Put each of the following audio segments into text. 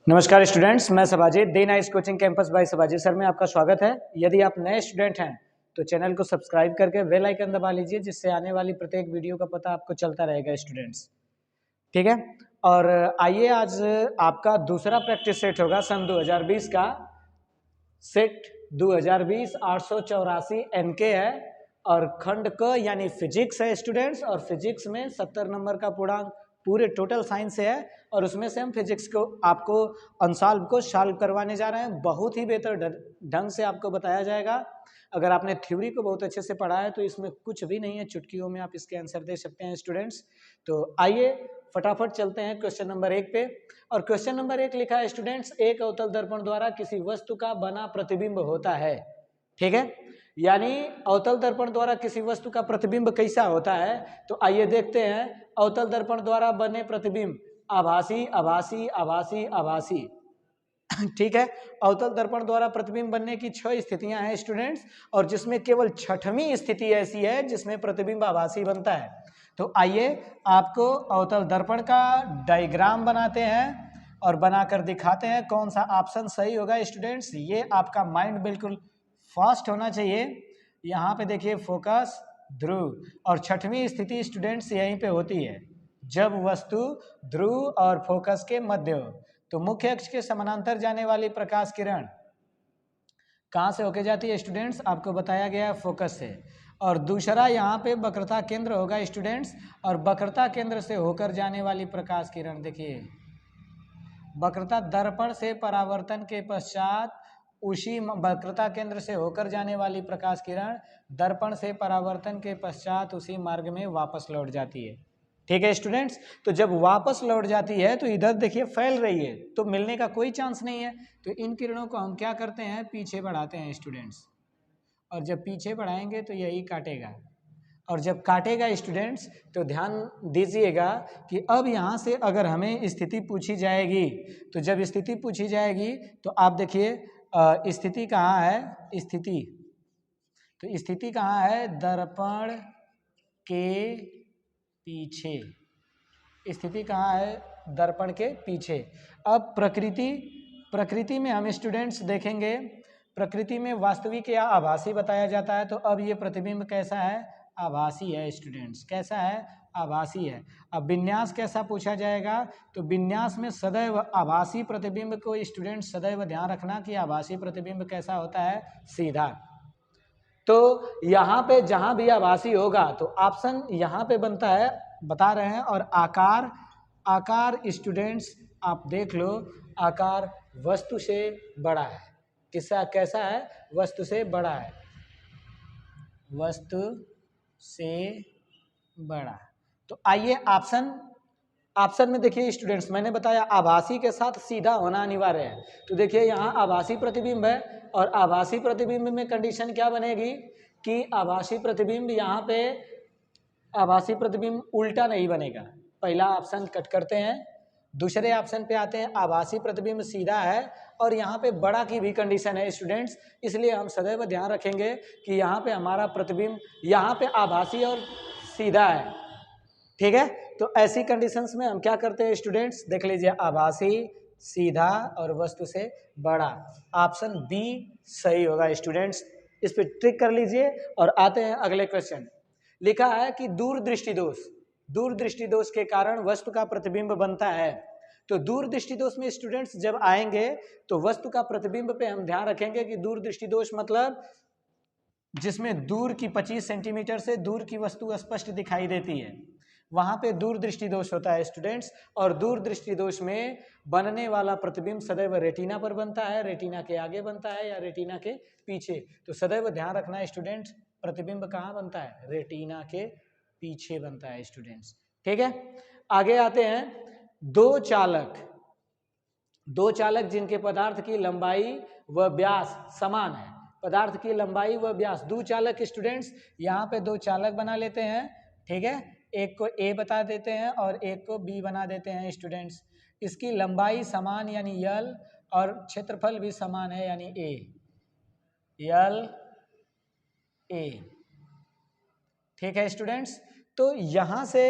नमस्कार स्टूडेंट्स, मैं Sabaji the nice coaching campus by Sabaji sir में आपका स्वागत है। यदि आप नए स्टूडेंट हैं तो चैनल को सब्सक्राइब करके बेल आइकन दबा लीजिए, जिससे आने वाली प्रत्येक वीडियो का पता आपको चलता रहेगा स्टूडेंट्स। ठीक है, और आइए आज आपका दूसरा प्रैक्टिस सेट होगा सन 2020 का। सेट 2020 884 एनके है और खंड क यानी फिजिक्स है स्टूडेंट्स। और फिजिक्स में 70 नंबर का पूर्णांक पूरे टोटल साइंस से है और उसमें से हम फिजिक्स को आपको अनसॉल्व को सॉल्व करवाने जा रहे हैं। बहुत ही बेहतर ढंग से आपको बताया जाएगा। अगर आपने थ्योरी को बहुत अच्छे से पढ़ा है तो इसमें कुछ भी नहीं है, चुटकियों में आप इसके आंसर दे सकते हैं स्टूडेंट्स। तो आइए फटाफट चलते हैं क्वेश्चन नंबर 1 पे। और क्वेश्चन नंबर 1 लिखा है स्टूडेंट्स, एक अवतल दर्पण द्वारा किसी वस्तु का बना प्रतिबिंब होता है। ठीक है, यानी अवतल दर्पण द्वारा किसी वस्तु का प्रतिबिंब कैसा होता है। तो आइए देखते हैं। अवतल दर्पण द्वारा बने प्रतिबिंब आभासी आभासी आभासी आभासी। ठीक है, अवतल दर्पण द्वारा प्रतिबिंब बनने की 6 स्थितियां हैं स्टूडेंट्स, और जिसमें केवल 6वीं स्थिति ऐसी है जिसमें प्रतिबिंब आभासी बनता है। तो आइए आपको अवतल दर्पण का डायग्राम बनाते हैं और बनाकर दिखाते हैं कौन सा ऑप्शन सही होगा स्टूडेंट्स। ये आपका माइंड बिल्कुल फास्ट होना चाहिए। यहाँ पे देखिए फोकस, ध्रुव, और 6वीं स्थिति स्टूडेंट्स यहीं पे होती है जब वस्तु ध्रुव और फोकस के मध्य हो। तो मुख्य अक्ष के समानांतर जाने वाली प्रकाश किरण कहाँ से होके जाती है स्टूडेंट्स, आपको बताया गया है फोकस से। और दूसरा यहाँ पे वक्रता केंद्र होगा स्टूडेंट्स, और वक्रता केंद्र से होकर जाने वाली प्रकाश किरण देखिए, वक्रता दर्पण से परावर्तन के पश्चात उसी वक्रता केंद्र से होकर जाने वाली प्रकाश किरण दर्पण से परावर्तन के पश्चात उसी मार्ग में वापस लौट जाती है। ठीक है स्टूडेंट्स, तो जब वापस लौट जाती है तो इधर देखिए फैल रही है, तो मिलने का कोई चांस नहीं है। तो इन किरणों को हम क्या करते हैं, पीछे बढ़ाते हैं स्टूडेंट्स, और जब पीछे बढ़ाएंगे तो यही काटेगा, और जब काटेगा स्टूडेंट्स तो ध्यान दीजिएगा कि अब यहाँ से अगर हमें स्थिति पूछी जाएगी, तो जब स्थिति पूछी जाएगी तो आप देखिए स्थिति कहाँ है, स्थिति, तो स्थिति कहाँ है, दर्पण के पीछे। स्थिति कहाँ है, दर्पण के पीछे। अब प्रकृति में हम स्टूडेंट्स देखेंगे, प्रकृति में वास्तविक या आभासी बताया जाता है। तो अब ये प्रतिबिंब कैसा है, आभासी है स्टूडेंट्स। कैसा है, आभासी है। अब विन्यास कैसा पूछा जाएगा, तो विन्यास में सदैव आभासी प्रतिबिंब को स्टूडेंट्स सदैव ध्यान रखना कि आभासी प्रतिबिंब कैसा होता है, सीधा। तो यहाँ पे जहाँ भी आभासी होगा तो ऑप्शन यहाँ पे बनता है, बता रहे हैं। और आकार स्टूडेंट्स आप देख लो, आकार वस्तु से बड़ा है। किसका, कैसा है, वस्तु से बड़ा है, वस्तु से बड़ा। तो आइए ऑप्शन में देखिए स्टूडेंट्स, मैंने बताया आभासी के साथ सीधा होना अनिवार्य है। तो देखिए यहाँ आभासी प्रतिबिंब है, और आभासी प्रतिबिंब में कंडीशन क्या बनेगी कि आभासी प्रतिबिंब यहाँ पे आभासी प्रतिबिंब उल्टा नहीं बनेगा। पहला ऑप्शन कट करते हैं, दूसरे ऑप्शन पे आते हैं, आभासी प्रतिबिंब सीधा है और यहाँ पे बड़ा की भी कंडीशन है स्टूडेंट्स। इसलिए हम सदैव ध्यान रखेंगे कि यहाँ पे हमारा प्रतिबिंब यहाँ पे आभासी और सीधा है। ठीक है, तो ऐसी कंडीशंस में हम क्या करते हैं स्टूडेंट्स, देख लीजिए, आभासी, सीधा और वस्तु से बड़ा। ऑप्शन बी सही होगा स्टूडेंट्स। इस पे ट्रिक कर लीजिए और आते हैं अगले क्वेश्चन। लिखा है कि दूरदृष्टि दोष के कारण वस्तु का प्रतिबिंब बनता है। तो दूरदृष्टि दोष में स्टूडेंट्स जब आएंगे तो वस्तु का प्रतिबिंब पे हम ध्यान रखेंगे कि दूरदृष्टि दोष मतलब जिसमें दूर की 25 सेंटीमीटर से दूर की वस्तु स्पष्ट दिखाई देती है, वहां पे दूरदृष्टि दोष होता है स्टूडेंट्स। और दूरदृष्टि दोष में बनने वाला प्रतिबिंब सदैव रेटिना पर बनता है, रेटिना के आगे बनता है या रेटिना के पीछे। तो सदैव ध्यान रखना है स्टूडेंट्स, प्रतिबिंब कहाँ बनता है, रेटिना के पीछे बनता है स्टूडेंट्स। ठीक है, आगे आते हैं। दो चालक जिनके पदार्थ की लंबाई व व्यास समान है, पदार्थ की लंबाई व व्यास, दो चालक स्टूडेंट्स, यहाँ पे दो चालक बना लेते हैं। ठीक है, एक को ए बता देते हैं और एक को बी बना देते हैं स्टूडेंट्स। इसकी लंबाई समान यानी यल, और क्षेत्रफल भी समान है यानी ए, यल ए। ठीक है स्टूडेंट्स, तो यहाँ से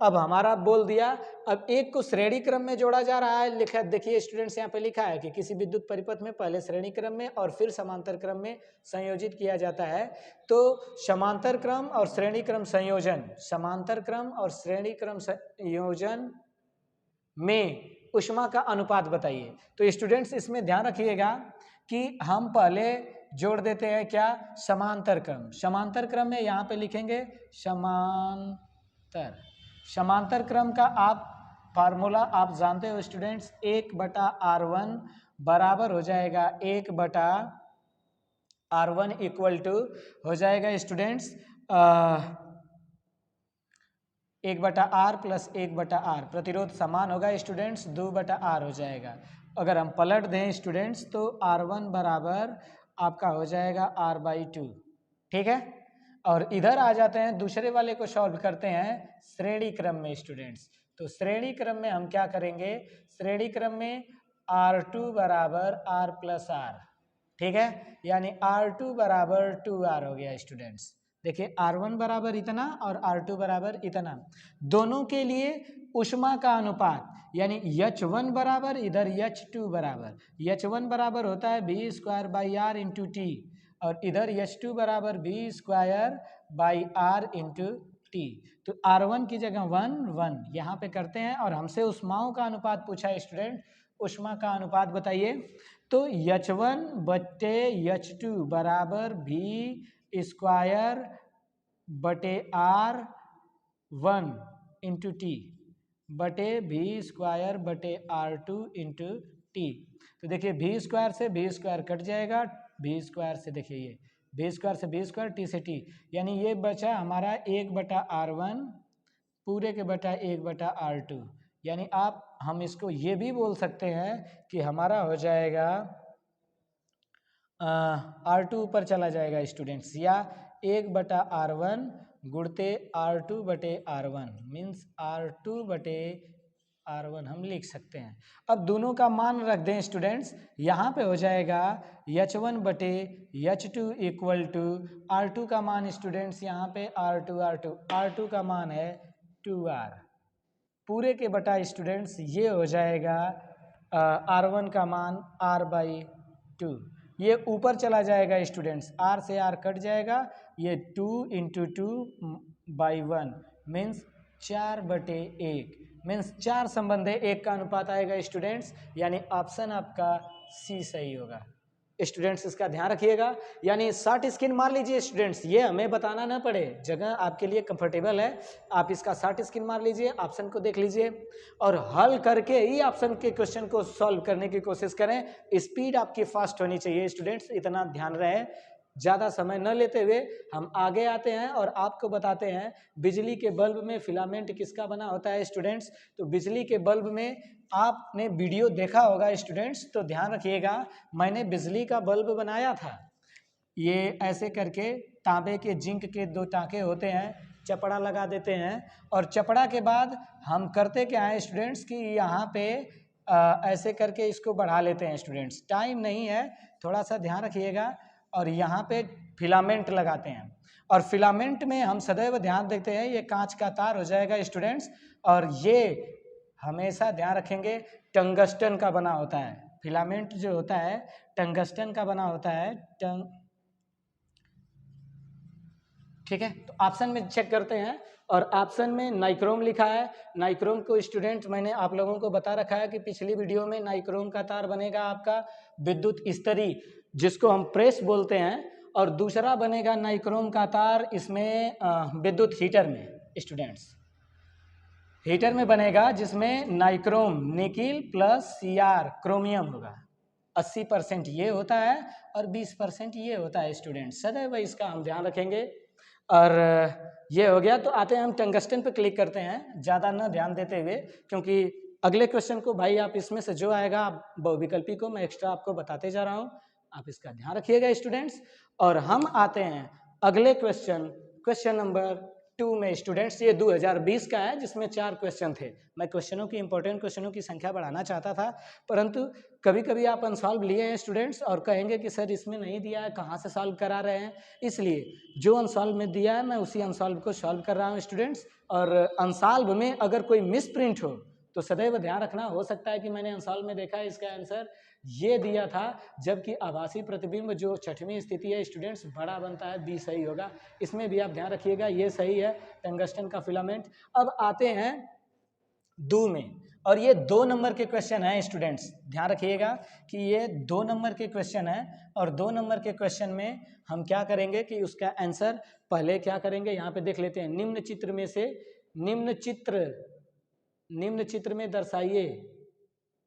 अब हमारा बोल दिया, अब एक को श्रेणी क्रम में जोड़ा जा रहा है। लिखा देखिए स्टूडेंट्स, यहाँ पे लिखा है कि किसी विद्युत परिपथ में पहले श्रेणी क्रम में और फिर समांतर क्रम में संयोजित किया जाता है। तो समांतर क्रम और श्रेणी क्रम संयोजन, समांतर क्रम और श्रेणी क्रम संयोजन में ऊष्मा का अनुपात बताइए। तो स्टूडेंट्स इसमें ध्यान रखिएगा कि हम पहले जोड़ देते हैं क्या, समांतर क्रम। समांतर क्रम में यहाँ पे लिखेंगे समांतर क्रम का आप फार्मूला आप जानते हो स्टूडेंट्स, 1/R1 बराबर हो जाएगा 1/R1 इक्वल टू हो जाएगा स्टूडेंट्स 1/R प्लस 1/R, प्रतिरोध समान होगा स्टूडेंट्स 2/R हो जाएगा। अगर हम पलट दें स्टूडेंट्स तो R1 बराबर आपका हो जाएगा R/2, ठीक है। और इधर आ जाते हैं, दूसरे वाले को सॉल्व करते हैं श्रेणी क्रम में स्टूडेंट्स। तो श्रेणी क्रम में हम क्या करेंगे, श्रेणी क्रम में R2 बराबर R प्लस R, ठीक है, यानी R2 बराबर 2R हो गया स्टूडेंट्स। देखिए R1 बराबर इतना और R2 बराबर इतना, दोनों के लिए ऊष्मा का अनुपात यानी H1 बराबर इधर H2 बराबर, H1 बराबर होता है V²/R इंटू टी और इधर H2 बराबर V²/R इंटू टी। तो R1 की जगह 1 यहाँ पे करते हैं और हमसे ऊष्माओं का अनुपात पूछा है स्टूडेंट, ऊष्मा का अनुपात बताइए। तो H1/H2 बराबर V²/R1 इंटू टी बटे V²/R2 इंटू टी। तो देखिए V² से V² कट जाएगा, V² से देखिए ये V² से V² टी से टी, यानी ये बचा हमारा 1/R1 पूरे के बटा 1/R2, यानी हम इसको ये भी बोल सकते हैं कि हमारा हो जाएगा R2 ऊपर चला जाएगा स्टूडेंट्स, या 1/R1 गुणते R2/R1 मीन्स R2/R1 हम लिख सकते हैं। अब दोनों का मान रख दें स्टूडेंट्स, यहाँ पे हो जाएगा H1/H2 इक्वल टू R2 का मान स्टूडेंट्स यहाँ पे R2 का मान है 2R पूरे के बटा स्टूडेंट्स ये हो जाएगा R1 का मान R/2, ये ऊपर चला जाएगा स्टूडेंट्स, R से R कट जाएगा, ये 2 × 2/1 मीन्स 4/1 मीन्स 4 संबंध है, 1 का अनुपात आएगा स्टूडेंट्स, यानी ऑप्शन आपका सी सही होगा। स्टूडेंट्स इसका ध्यान रखिएगा, यानी शॉर्ट स्क्रीन मार लीजिए स्टूडेंट्स, ये हमें बताना ना पड़े, जगह आपके लिए कंफर्टेबल है, आप इसका शॉर्ट स्क्रीन मार लीजिए, ऑप्शन को देख लीजिए और हल करके ही ऑप्शन के क्वेश्चन को सॉल्व करने की कोशिश करें। स्पीड आपकी फास्ट होनी चाहिए स्टूडेंट्स, इतना ध्यान रहे। ज़्यादा समय न लेते हुए हम आगे आते हैं और आपको बताते हैं बिजली के बल्ब में फिलामेंट किसका बना होता है स्टूडेंट्स। तो बिजली के बल्ब में आपने वीडियो देखा होगा स्टूडेंट्स, तो ध्यान रखिएगा, मैंने बिजली का बल्ब बनाया था, ये ऐसे करके तांबे के जिंक के 2 टाँके होते हैं, चपड़ा लगा देते हैं और चपड़ा के बाद हम करते क्या है स्टूडेंट्स कि यहाँ पे ऐसे करके इसको बढ़ा लेते हैं स्टूडेंट्स, टाइम नहीं है, थोड़ा सा ध्यान रखिएगा, और यहाँ पे फिलामेंट लगाते हैं और फिलामेंट में हम सदैव ध्यान देते हैं ये कांच का तार हो जाएगा स्टूडेंट्स, और ये हमेशा ध्यान रखेंगे टंगस्टन का बना होता है, फिलामेंट जो होता है टंगस्टन का बना होता है, ठीक है। तो ऑप्शन में चेक करते हैं और ऑप्शन में नाइक्रोम लिखा है, नाइक्रोम को स्टूडेंट मैंने आप लोगों को बता रखा है कि पिछली वीडियो में नाइक्रोम का तार बनेगा आपका विद्युत स्तरी जिसको हम प्रेस बोलते हैं, और दूसरा बनेगा नाइक्रोम का तार इसमें विद्युत हीटर में स्टूडेंट्स, हीटर में बनेगा जिसमें nichrome nickel plus Cr chromium होगा, 80% ये होता है और 20% ये होता है स्टूडेंट्स, सदैव इसका हम ध्यान रखेंगे। और ये हो गया, तो आते हैं हम टंगस्टन पे क्लिक करते हैं, ज़्यादा ना ध्यान देते हुए, क्योंकि अगले क्वेश्चन को भाई आप इसमें से जो आएगा बहुविकल्पी को मैं एक्स्ट्रा आपको बताते जा रहा हूँ, आप इसका ध्यान रखिएगा स्टूडेंट्स। और हम आते हैं अगले क्वेश्चन नंबर 2 में स्टूडेंट्स। ये 2020 का है जिसमें 4 क्वेश्चन थे। मैं क्वेश्चनों की इंपॉर्टेंट क्वेश्चनों की संख्या बढ़ाना चाहता था, परंतु कभी कभी आप अनसॉल्व लिए हैं स्टूडेंट्स और कहेंगे कि सर इसमें नहीं दिया है, कहाँ से सॉल्व करा रहे हैं, इसलिए जो अनसॉल्व में दिया है मैं उसी अनसॉल्व को सॉल्व कर रहा हूँ स्टूडेंट्स। और अनसॉल्व में अगर कोई मिस प्रिंट हो तो सदैव ध्यान रखना, हो सकता है कि मैंने अनसॉल्व में देखा है इसका आंसर ये दिया था, जबकि आभासी प्रतिबिंब जो छठवीं स्थिति है स्टूडेंट्स बड़ा बनता है, बी सही होगा। इसमें भी आप ध्यान रखिएगा, ये सही है टंगस्टन का फिलामेंट। अब आते हैं दो में, और ये 2 नंबर के क्वेश्चन है स्टूडेंट्स, ध्यान रखिएगा कि ये 2 नंबर के क्वेश्चन है। और 2 नंबर के क्वेश्चन में हम क्या करेंगे कि उसका आंसर पहले क्या करेंगे, यहाँ पे देख लेते हैं। निम्न चित्र में से निम्न चित्र में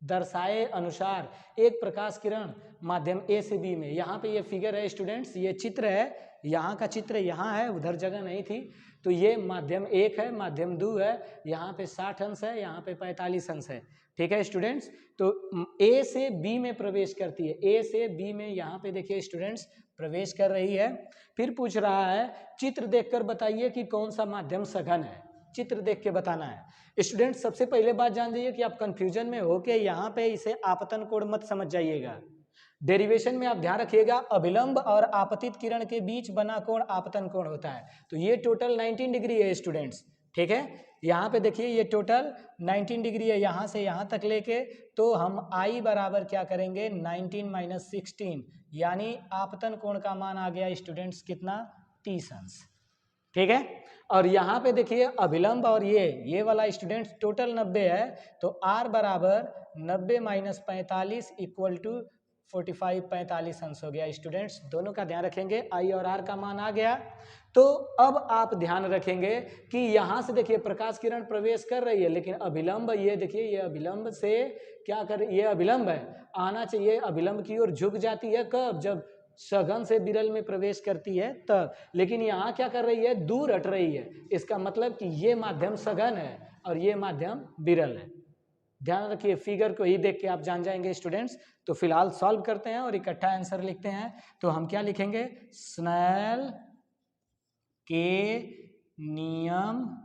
दर्शाए अनुसार एक प्रकाश किरण माध्यम ए से बी में, यहाँ पे ये फिगर है स्टूडेंट्स, ये चित्र है, यहाँ का चित्र यहाँ है, उधर जगह नहीं थी, तो ये माध्यम 1 है, माध्यम 2 है, यहाँ पे 60 अंश है, यहाँ पे 45 अंश है। ठीक है स्टूडेंट्स, तो ए से बी में प्रवेश करती है, ए से बी में यहाँ पे देखिए स्टूडेंट्स प्रवेश कर रही है। फिर पूछ रहा है चित्र देखकर बताइए कि कौन सा माध्यम सघन है, चित्र देख के बताना है स्टूडेंट। सबसे पहले बात जान जाइए कि आप कंफ्यूजन में हो के यहाँ पे इसे आपतन कोण मत समझ जाइएगा। डेरिवेशन में आप ध्यान रखिएगा, अभिलंब और आपतित किरण के बीच बना कोण आपतन कोण होता है। तो ये टोटल 19 डिग्री है स्टूडेंट्स, ठीक है। यहाँ पे देखिए ये टोटल 19 डिग्री है, यहाँ से यहाँ तक लेके, तो हम I बराबर क्या करेंगे 19 माइनस 16, यानी आपतन कोण का मान आ गया स्टूडेंट्स कितना, 30 अंश। ठीक है, और यहाँ पे देखिए अभिलंब और ये वाला स्टूडेंट्स टोटल 90 है, तो R बराबर 90 माइनस 45 इक्वल टू 45, 45 अंश हो गया स्टूडेंट्स। दोनों का ध्यान रखेंगे, I और R का मान आ गया। तो अब आप ध्यान रखेंगे कि यहाँ से देखिए प्रकाश किरण प्रवेश कर रही है, लेकिन अभिलंब ये देखिए, ये अभिलंब से क्या कर, ये अभिलंब है, आना चाहिए अभिलंब की ओर झुक जाती है, कब, जब सघन से विरल में प्रवेश करती है तब। लेकिन यहाँ क्या कर रही है, दूर हट रही है, इसका मतलब कि ये माध्यम सघन है और ये माध्यम विरल है। ध्यान रखिए, फिगर को ही देख के आप जान जाएंगे स्टूडेंट्स। तो फिलहाल सॉल्व करते हैं और इकट्ठा आंसर लिखते हैं। तो हम क्या लिखेंगे, स्नेल के नियम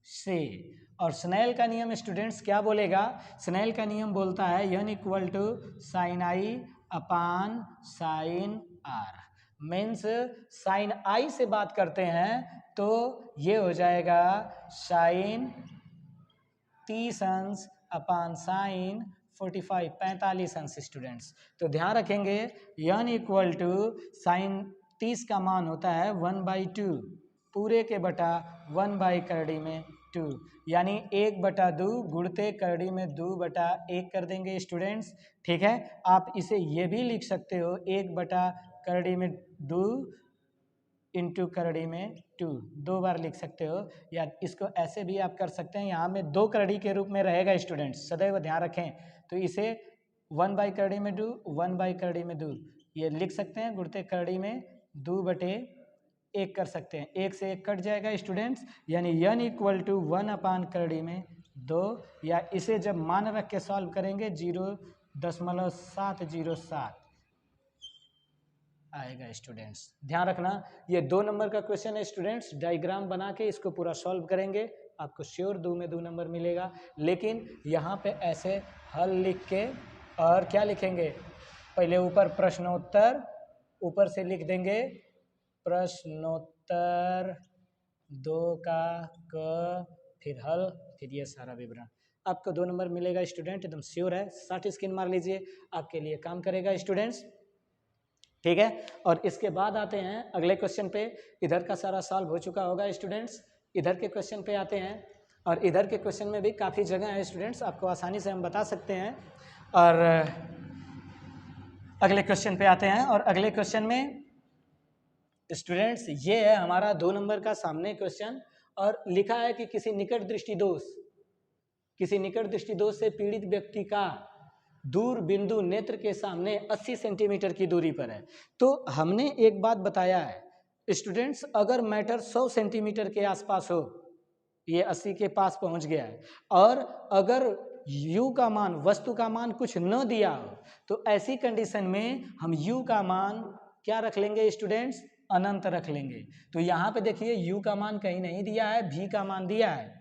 से, और स्नेल का नियम स्टूडेंट्स क्या बोलेगा, स्नेल का नियम बोलता है n equal to sine i upon sine r. Means sine i से बात करते हैं तो ये हो जाएगा साइन 30 अंश अपान साइन 45, 45 अंश स्टूडेंट्स। तो ध्यान रखेंगे n इक्वल टू साइन 30 का मान होता है 1/2 पूरे के बटा 1/करड़ी में 2, यानी 1/2 गुणते करड़ी में 2/1 कर देंगे स्टूडेंट्स। ठीक है, आप इसे ये भी लिख सकते हो 1/करड़ी में 2 इंटू करड़ी में 2, 2 बार लिख सकते हो, या इसको ऐसे भी आप कर सकते हैं, यहाँ में 2 करड़ी के रूप में रहेगा स्टूडेंट्स, सदैव ध्यान रखें। तो इसे 1/करड़ी में 2, 1/करड़ी में 2 ये लिख सकते हैं, गुणते करड़ी में 2/1 कर सकते हैं, 1 से 1 कट जाएगा स्टूडेंट्स, यानी n इक्वल टू 1 अपान करड़ी में 2, या इसे जब मान रख के सॉल्व करेंगे 0.707 आएगा स्टूडेंट्स। ध्यान रखना, ये 2 नंबर का क्वेश्चन है स्टूडेंट्स, डायग्राम बना के इसको पूरा सॉल्व करेंगे, आपको श्योर 2 में 2 नंबर मिलेगा। लेकिन यहाँ पे ऐसे हल लिख के और क्या लिखेंगे, पहले ऊपर प्रश्नोत्तर, ऊपर से लिख देंगे प्रश्नोत्तर 2 का क, फिर हल, फिर ये सारा विवरण। आपको 2 नंबर मिलेगा स्टूडेंट, एकदम श्योर है, 60 स्क्रीन मार लीजिए, आपके लिए काम करेगा स्टूडेंट्स। ठीक है, और इसके बाद आते हैं अगले क्वेश्चन पे। इधर का सारा सॉल्व हो चुका होगा स्टूडेंट्स, इधर के क्वेश्चन पे आते हैं, और इधर के क्वेश्चन में भी काफ़ी जगह है स्टूडेंट्स, आपको आसानी से हम बता सकते हैं। और अगले क्वेश्चन पे आते हैं, और अगले क्वेश्चन में स्टूडेंट्स ये है हमारा 2 नंबर का सामने क्वेश्चन, और लिखा है कि किसी निकट दृष्टि दोष से पीड़ित व्यक्ति का दूर बिंदु नेत्र के सामने 80 सेंटीमीटर की दूरी पर है। तो हमने एक बात बताया है स्टूडेंट्स, अगर मैटर 100 सेंटीमीटर के आसपास हो, ये 80 के पास पहुंच गया है, और अगर u का मान, वस्तु का मान कुछ न दिया हो, तो ऐसी कंडीशन में हम u का मान क्या रख लेंगे स्टूडेंट्स, अनंत रख लेंगे। तो यहाँ पे देखिए u का मान कहीं नहीं दिया है, v का मान दिया है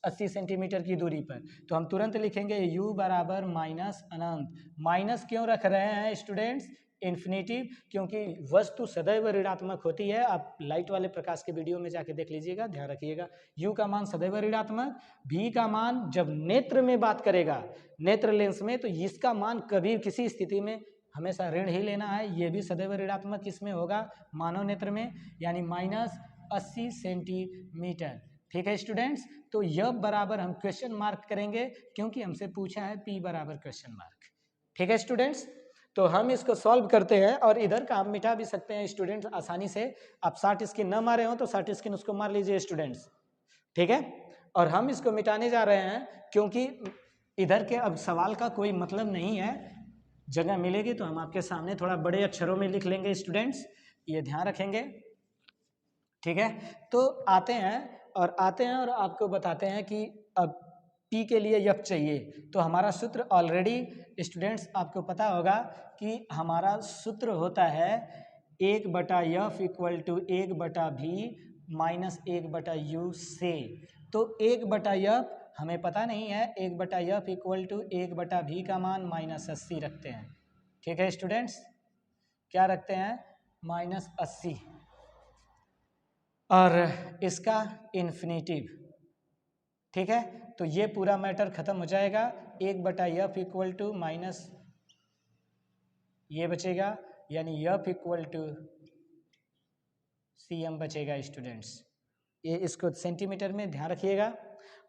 80 सेंटीमीटर की दूरी पर, तो हम तुरंत लिखेंगे u बराबर माइनस अनंत। माइनस क्यों रख रहे हैं स्टूडेंट्स? इन्फिनिटिव, क्योंकि वस्तु सदैव ऋणात्मक होती है। आप लाइट वाले प्रकाश के वीडियो में जाके देख लीजिएगा, ध्यान रखिएगा। u का मान सदैव ऋणात्मक, v का मान जब नेत्र में बात करेगा, नेत्र लेंस में, तो इसका मान कभी किसी स्थिति में हमेशा ऋण ही लेना है। ये भी सदैव ऋणात्मक किसमें होगा? मानव नेत्र में, यानी माइनस 80 सेंटीमीटर। ठीक है स्टूडेंट्स, तो यह बराबर हम क्वेश्चन मार्क करेंगे क्योंकि हमसे पूछा है p बराबर क्वेश्चन मार्क। ठीक है स्टूडेंट्स, तो हम इसको सॉल्व करते हैं और इधर का आप मिटा भी सकते हैं स्टूडेंट्स आसानी से। आप शॉर्ट स्किन न मारे हो तो शॉर्ट स्किन उसको मार लीजिए स्टूडेंट्स। ठीक है, और हम इसको मिटाने जा रहे हैं क्योंकि इधर के अब सवाल का कोई मतलब नहीं है। जगह मिलेगी तो हम आपके सामने थोड़ा बड़े अक्षरों में लिख लेंगे स्टूडेंट्स, ये ध्यान रखेंगे। ठीक है, तो आते हैं और आपको बताते हैं कि अब P के लिए यफ चाहिए। तो हमारा सूत्र ऑलरेडी स्टूडेंट्स आपको पता होगा कि हमारा सूत्र होता है 1/f equal to 1/v minus 1/u से। तो 1/f हमें पता नहीं है, 1/f इक्वल टू 1/v का मान माइनस 80 रखते हैं। ठीक है स्टूडेंट्स, क्या रखते हैं? माइनस 80, और इसका इन्फिनिटिव। ठीक है, तो ये पूरा मैटर खत्म हो जाएगा। 1/f इक्वल टू माइनस ये बचेगा, यानी f इक्वल टू cm बचेगा स्टूडेंट्स। ये इसको सेंटीमीटर में ध्यान रखिएगा,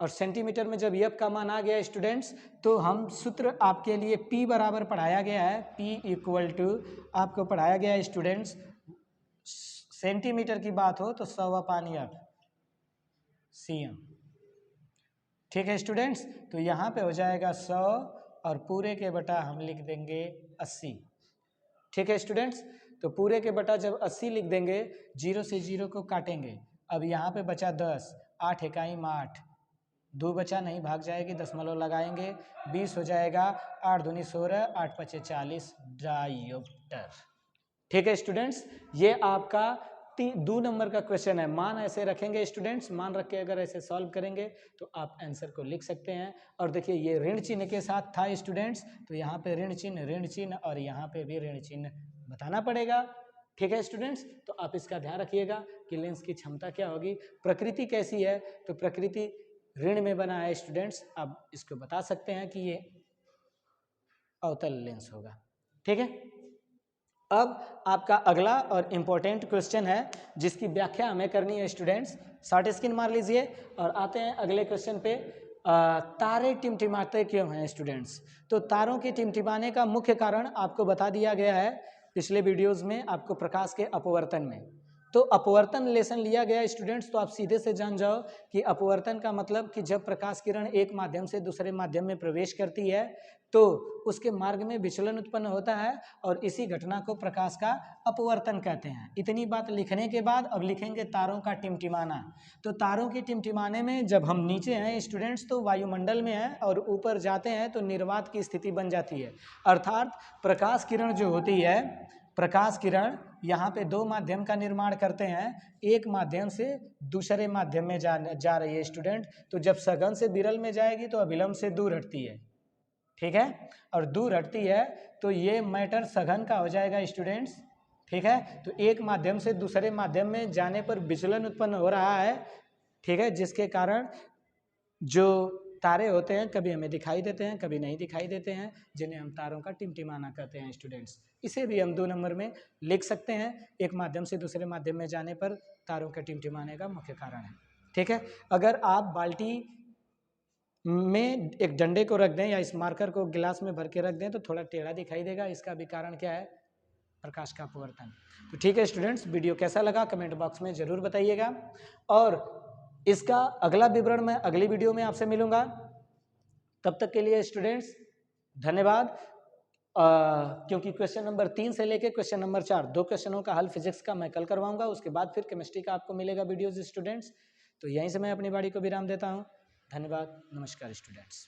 और सेंटीमीटर में जब f का मान आ गया स्टूडेंट्स, तो हम सूत्र आपके लिए p बराबर पढ़ाया गया है। p इक्वल टू आपको पढ़ाया गया है स्टूडेंट्स, सेंटीमीटर की बात हो तो 100/f cm। ठीक है स्टूडेंट्स, तो यहाँ पे हो जाएगा 100 और पूरे के बटा हम लिख देंगे 80। ठीक है स्टूडेंट्स, तो पूरे के बटा जब 80 लिख देंगे, 0 से 0 को काटेंगे। अब यहाँ पे बचा 10, 8 इकाई 8, 2 बचा नहीं, भाग जाएगी, दशमलव लगाएंगे, 20 हो जाएगा, 8 दूनी 16, 8 पचे 40 डायोप्टर। ठीक है स्टूडेंट्स, ये आपका 2 नंबर का क्वेश्चन है। मान ऐसे रखेंगे स्टूडेंट्स, मान रख के अगर ऐसे सॉल्व करेंगे तो आप आंसर को लिख सकते हैं। और देखिए ये ऋण चिन्ह के साथ था स्टूडेंट्स, तो यहाँ पे ऋण चिन्ह और यहाँ पे भी ऋण चिन्ह बताना पड़ेगा। ठीक है स्टूडेंट्स, तो आप इसका ध्यान रखिएगा कि लेंस की क्षमता क्या होगी। प्रकृति कैसी है? तो प्रकृति ऋण में बना है स्टूडेंट्स, आप इसको बता सकते हैं कि ये अवतल लेंस होगा। ठीक है, अब आपका अगला और इम्पोर्टेंट क्वेश्चन है जिसकी व्याख्या हमें करनी है स्टूडेंट्स। शॉर्ट स्क्रीन मार लीजिए और आते हैं अगले क्वेश्चन पे। तारे टिमटिमाते क्यों हैं स्टूडेंट्स? तो तारों के टिमटिमाने का मुख्य कारण आपको बता दिया गया है पिछले वीडियोस में, आपको प्रकाश के अपवर्तन में। तो अपवर्तन लेसन लिया गया स्टूडेंट्स, तो आप सीधे से जान जाओ कि अपवर्तन का मतलब कि जब प्रकाश किरण एक माध्यम से दूसरे माध्यम में प्रवेश करती है तो उसके मार्ग में विचलन उत्पन्न होता है, और इसी घटना को प्रकाश का अपवर्तन कहते हैं। इतनी बात लिखने के बाद अब लिखेंगे तारों का टिमटिमाना। तो तारों के टिमटिमाने में जब हम नीचे हैं स्टूडेंट्स तो वायुमंडल में हैं, और ऊपर जाते हैं तो निर्वात की स्थिति बन जाती है। अर्थात प्रकाश किरण जो होती है, प्रकाश किरण यहाँ पे 2 माध्यम का निर्माण करते हैं। एक माध्यम से दूसरे माध्यम में जा रही है स्टूडेंट, तो जब सघन से विरल में जाएगी तो अविलंब से दूर हटती है। ठीक है, और दूर हटती है तो ये मैटर सघन का हो जाएगा स्टूडेंट्स। ठीक है, तो एक माध्यम से दूसरे माध्यम में जाने पर विचलन उत्पन्न हो रहा है। ठीक है, जिसके कारण जो तारे होते हैं कभी हमें दिखाई देते हैं, कभी नहीं दिखाई देते हैं, जिन्हें हम तारों का टिमटिमाना कहते हैं स्टूडेंट्स। इसे भी हम 2 नंबर में लिख सकते हैं, एक माध्यम से दूसरे माध्यम में जाने पर तारों के टिमटिमाने का मुख्य कारण है। ठीक है, अगर आप बाल्टी में एक डंडे को रख दें या इस मार्कर को गिलास में भर के रख दें तो थोड़ा टेढ़ा दिखाई देगा, इसका भी कारण क्या है? प्रकाश का अपवर्तन। तो ठीक है स्टूडेंट्स, वीडियो कैसा लगा कमेंट बॉक्स में जरूर बताइएगा, और इसका अगला विवरण मैं अगली वीडियो में आपसे मिलूंगा। तब तक के लिए स्टूडेंट्स धन्यवाद। क्योंकि क्वेश्चन नंबर 3 से लेके क्वेश्चन नंबर 4 2 क्वेश्चनों का हल फिजिक्स का मैं कल करवाऊंगा, उसके बाद फिर केमिस्ट्री का आपको मिलेगा वीडियोज स्टूडेंट्स। तो यहीं से मैं अपनी बाड़ी को विराम देता हूँ। धन्यवाद, नमस्कार स्टूडेंट्स।